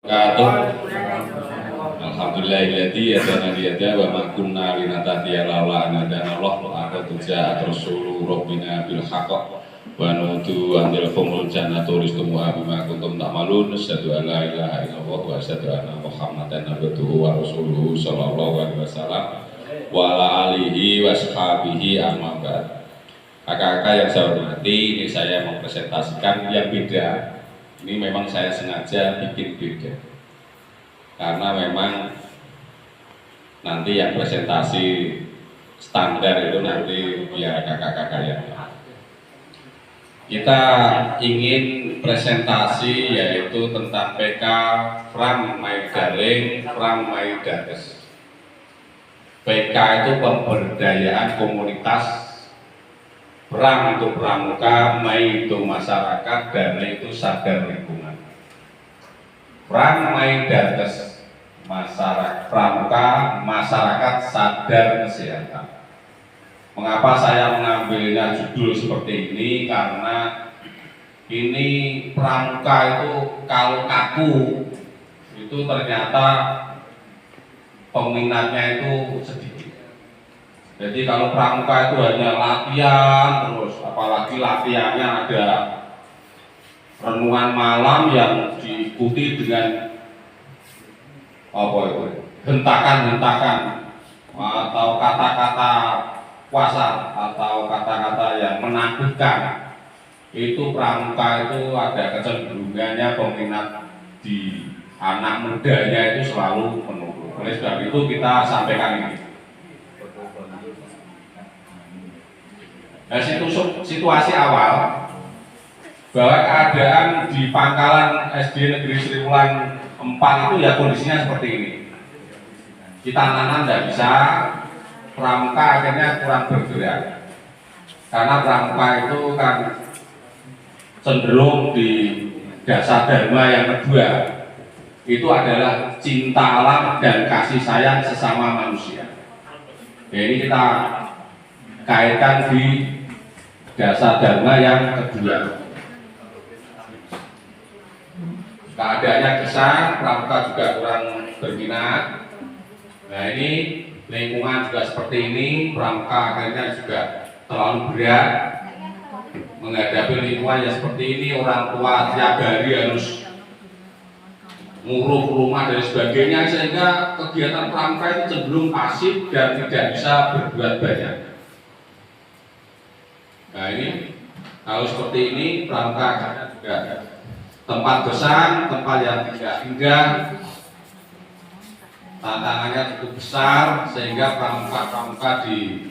Wabarakatuh. Alhamdulillahilladzi hadana lihada wa ma kunna linahtadiya laula an hadana Allah wa aqad ja'at rasulu rabbina bil haqq wa nudu anil humul jannatu rizqumuha bima kuntum ta'malun asyhadu an la ilaha illallah wa asyhadu anna muhammadan abduhu wa rasuluhu sallallahu alaihi wasallam wa ala alihi wa sahbihi amma ba'd. Kakak-kakak yang saya hormati, ini saya mempresentasikan yang beda. Ini memang saya sengaja bikin beda karena memang nanti yang presentasi standar itu nanti biar kakak-kakak yang kita ingin presentasi yaitu tentang PK Pram Maidaling Pram Maidates. PK itu pemberdayaan komunitas, Pram itu pramuka, Mai itu masyarakat, dan itu sadar lingkungan. Pram Maidates masyarakat pramuka, masyarakat sadar kesehatan. Mengapa saya mengambilnya judul seperti ini? Karena ini pramuka itu kalau kaku itu ternyata peminatnya itu sedikit. Jadi kalau pramuka itu hanya latihan terus, apalagi latihannya ada renungan malam yang diikuti dengan apa itu, hentakan-hentakan atau kata-kata kuasa atau kata-kata yang menakutkan. Itu pramuka itu ada kecenderungannya peminat di anak mudanya itu selalu menurun. Oleh sebab itu kita sampaikan ini. Nah, situasi awal bahwa keadaan di Pangkalan SD Negeri Sri Wulan 4 itu ya kondisinya seperti ini. Kita nanam tidak bisa, pramuka akhirnya kurang bergerak karena pramuka itu kan cenderung di dasar dharma yang kedua itu adalah cinta alam dan kasih sayang sesama manusia. Jadi kita kaitkan di dasar dharma yang kedua. Keadaannya kesal, pramuka juga kurang berminat. Nah ini lingkungan juga seperti ini, pramuka akhirnya juga terlalu berat menghadapi lingkungan yang seperti ini. Orang tua tiap hari harus ngurus rumah dan sebagainya, sehingga kegiatan pramuka itu cenderung pasif dan tidak bisa berbuat banyak. Nah ini kalau seperti ini pramuka juga tempat besar, tempat yang tidak indah, tantangannya cukup besar sehingga pramuka di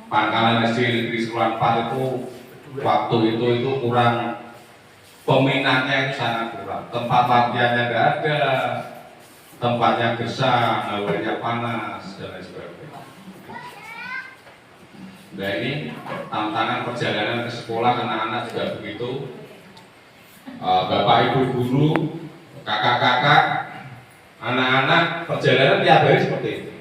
Pangkalan SD Negeri Sri Wulan 4 itu waktu itu kurang, peminatnya itu sangat kurang. Tempat latihannya tidak ada, tempatnya gersang, hawanya panas dan lain sebagainya. Nah ini tantangan perjalanan ke sekolah anak-anak juga begitu. Bapak ibu guru, kakak-kakak, anak-anak perjalanan tiap hari seperti itu.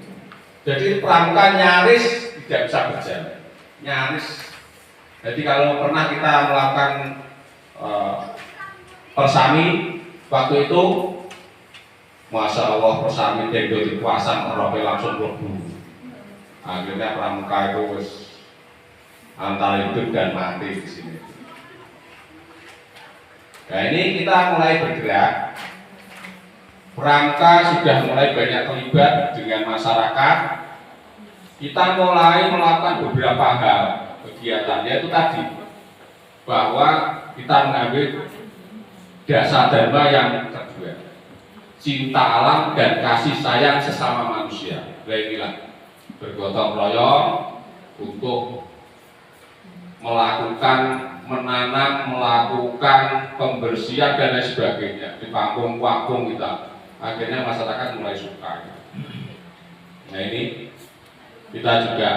Jadi pramuka nyaris tidak bisa berjalan, nyaris. Jadi kalau pernah kita melakukan persami waktu itu, masya Allah persami tendo dipasang orang langsung berburu. Akhirnya pramuka itu antara hidup dan mati di sini. Nah ini kita mulai bergerak. Pramuka sudah mulai banyak terlibat dengan masyarakat. Kita mulai melakukan beberapa hal kegiatan, yaitu tadi bahwa kita mengambil dasar dharma yang kedua, cinta alam dan kasih sayang sesama manusia. Nah inilah bergotong royong untuk melakukan menanam, melakukan pembersihan dan lain sebagainya di kampung-kampung kita. Akhirnya masyarakat mulai suka. Nah ini kita juga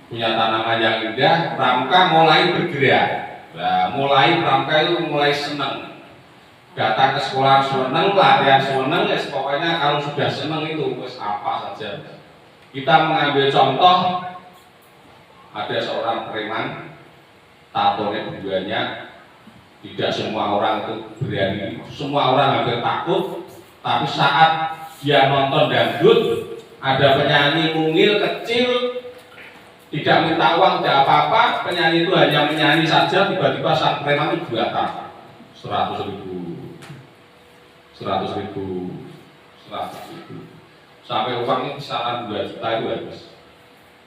punya tanaman yang indah. Pramuka mulai bergerak. Nah, pramuka itu mulai senang. Datang ke sekolah senang, latihan senang, ya pokoknya kalau sudah senang itu terus apa saja. Kita mengambil contoh, ada seorang preman, tatonya banyak, Tidak semua orang itu berani, semua orang hampir takut. Tapi saat dia nonton dangdut, ada penyanyi mungil kecil, tidak minta uang, tidak apa-apa, penyanyi itu hanya menyanyi saja, tiba-tiba sang preman itu jual 100.000, 100.000, 100.000, sampai uangnya kisaran 2 juta itu habis.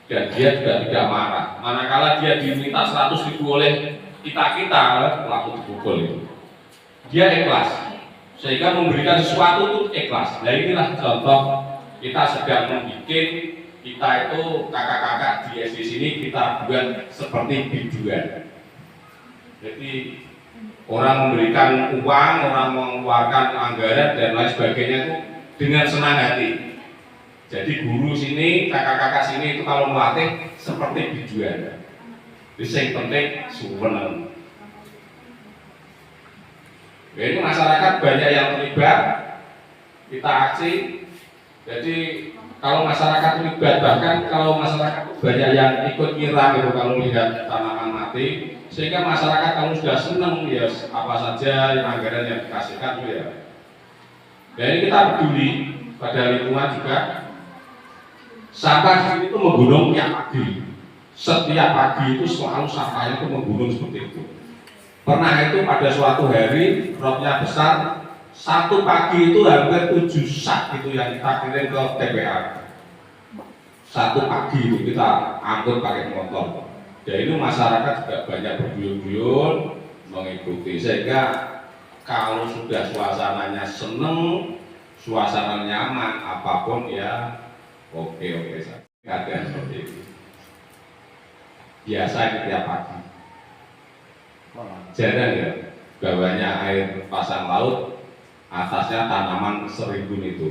Dan dia juga tidak marah. Manakala dia diminta 100.000 oleh kita langsung dipukul itu. Dia ikhlas, sehingga memberikan sesuatu itu ikhlas. Nah inilah contoh kita sedang membuat kita itu kakak-kakak di SD sini kita buat seperti biduan. Jadi orang memberikan uang, orang mengeluarkan anggaran dan lain sebagainya itu dengan senang hati. Jadi guru sini, kakak-kakak sini itu kalau melatih seperti biduan. Jadi yang penting suweneng. Ini masyarakat banyak yang terlibat, kita aksi. Jadi kalau masyarakat terlibat, bahkan kalau masyarakat banyak yang ikut nyerang gitu kalau lihat tanaman mati, sehingga masyarakat kalau sudah senang ya apa saja yang anggaran yang dikasihkan itu ya. Jadi kita peduli pada lingkungan juga. Sampah di sini itu menggunung tiap pagi. Setiap pagi itu selalu sampahnya itu menggunung seperti itu. Pernah itu pada suatu hari roknya besar, satu pagi itu hampir 7 sak itu yang kita kirim ke TPA. Satu pagi itu kita angkut pakai motor. Jadi itu masyarakat juga banyak berbuyun-buyun mengikuti, sehingga kalau sudah suasananya seneng, suasana nyaman, apapun ya oke saja. Ada seperti itu. Biasa itu tiap pagi. Jarang ya, bawahnya air pasang laut, atasnya tanaman serimbun itu.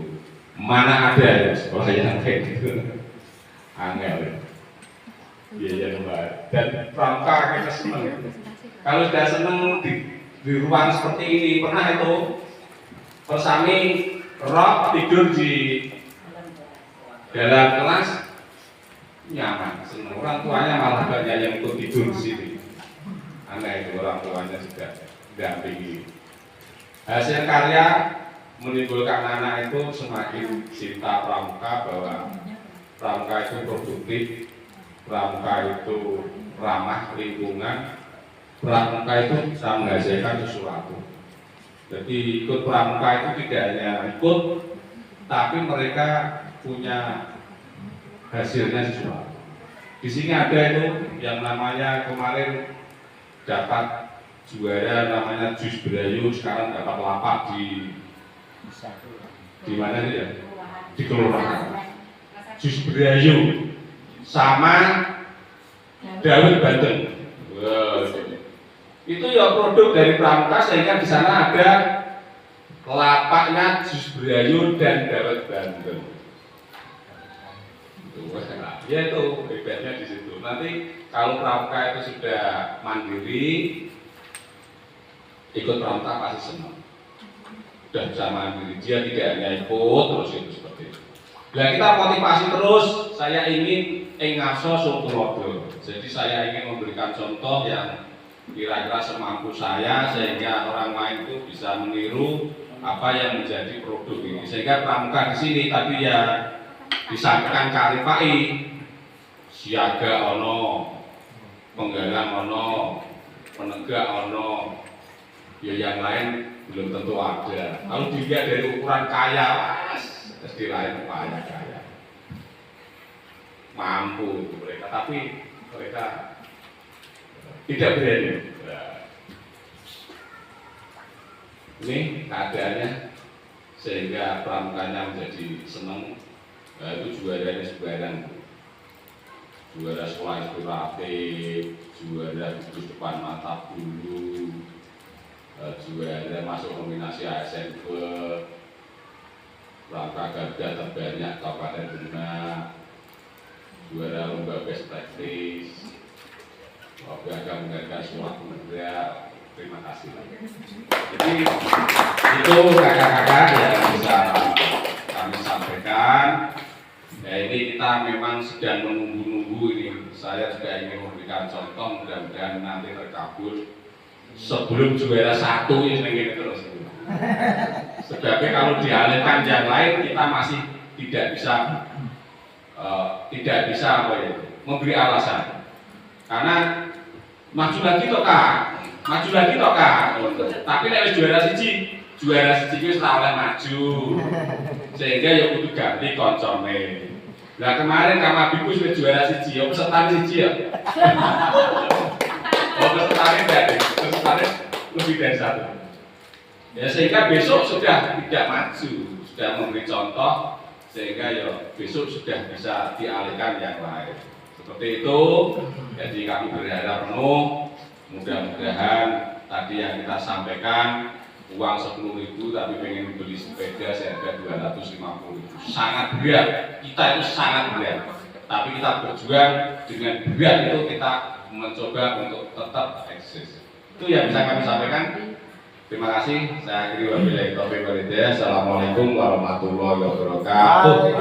Mana ada ya sekolah yang kayak gitu? Angel ya. Iya Mbak. Dan pramuka kita senang. Kalau sudah senang di ruang seperti ini, pernah itu persami rock tidur di dalam kelas nyaman, senang. Orang tuanya malah banyak yang ikut tidur di sini. Aneh itu orang tuanya juga dampingi. Hasil karya menimbulkan anak itu semakin cinta pramuka, bahwa pramuka itu produktif, pramuka itu ramah lingkungan, pramuka itu bisa menghasilkan sesuatu. Jadi ikut pramuka itu tidak hanya ikut, tapi mereka punya hasilnya sesuatu. Di sini ada itu yang namanya kemarin dapat juara namanya jus berayu, sekarang dapat lapak di mana ini ya? Di kelurahan. Jus berayu sama Dawet Banten. Wow. Itu ya produk dari pramuka, sehingga di sana ada lapaknya jus berayu dan Dawet Banten. Ya itu hebatnya di situ. Nanti kalau pramuka itu sudah mandiri, ikut pramuka pasti senang. Sudah bisa mandiri, dia tidak hanya ikut terus itu seperti itu. Nah kita motivasi terus. Saya ingin ngaso Sotulodo. Jadi saya ingin memberikan contoh yang kira-kira semampu saya, sehingga orang lain itu bisa meniru apa yang menjadi produk ini. Sehingga pramuka di sini tadi ya disampaikan Karifai, siaga ono, penggalang ono, penegak ono, ya yang lain belum tentu ada. Kalau dilihat dari ukuran kaya, pasti lain kaya, mampu mereka, tapi mereka tidak berani. Ini keadaannya, sehingga pramukanya menjadi senang. Nah, itu juaranya sebarang, juara sekolah inspiratif, juara kudus depan mata bulu, juara masuk nominasi ASN ke Pramuka Garda terbanyak Kabupaten Demak, juara lomba best practice, agak menghargai sekolah muda. Terima kasih. Jadi itu kakak-kakak yang bisa kami sampaikan. Ya ini kita memang sedang menunggu-nunggu ini. Saya juga ingin memberikan contoh, mudah-mudahan nanti terkabul. sebelum juara 1 ini terus. Sebabnya kalau dialihkan yang lain kita masih tidak bisa memberi alasan. Karena maju lagi toh kak. Tapi nek juara siji wis ora oleh maju. Sehingga ya kudu ganti koncone. Nah kemarin Kamabiku wis juara siji, ya peserta siji ya. Peserta lebih dari 1. Ya sehingga besok sudah tidak maju, sudah memberi contoh, sehingga ya besok sudah bisa dialihkan yang lain. Seperti itu. Jadi kami berharap penuh, mudah-mudahan tadi yang kita sampaikan uang 10.000 tapi pengen beli sepeda seharga 250.000 sangat berat, kita itu sangat berat, tapi kita berjuang dengan berat itu kita mencoba untuk tetap eksis. Itu yang bisa kami sampaikan. Terima kasih. Saya akhiri wabillahi taufiq wal hidayah. Assalamualaikum warahmatullahi wabarakatuh.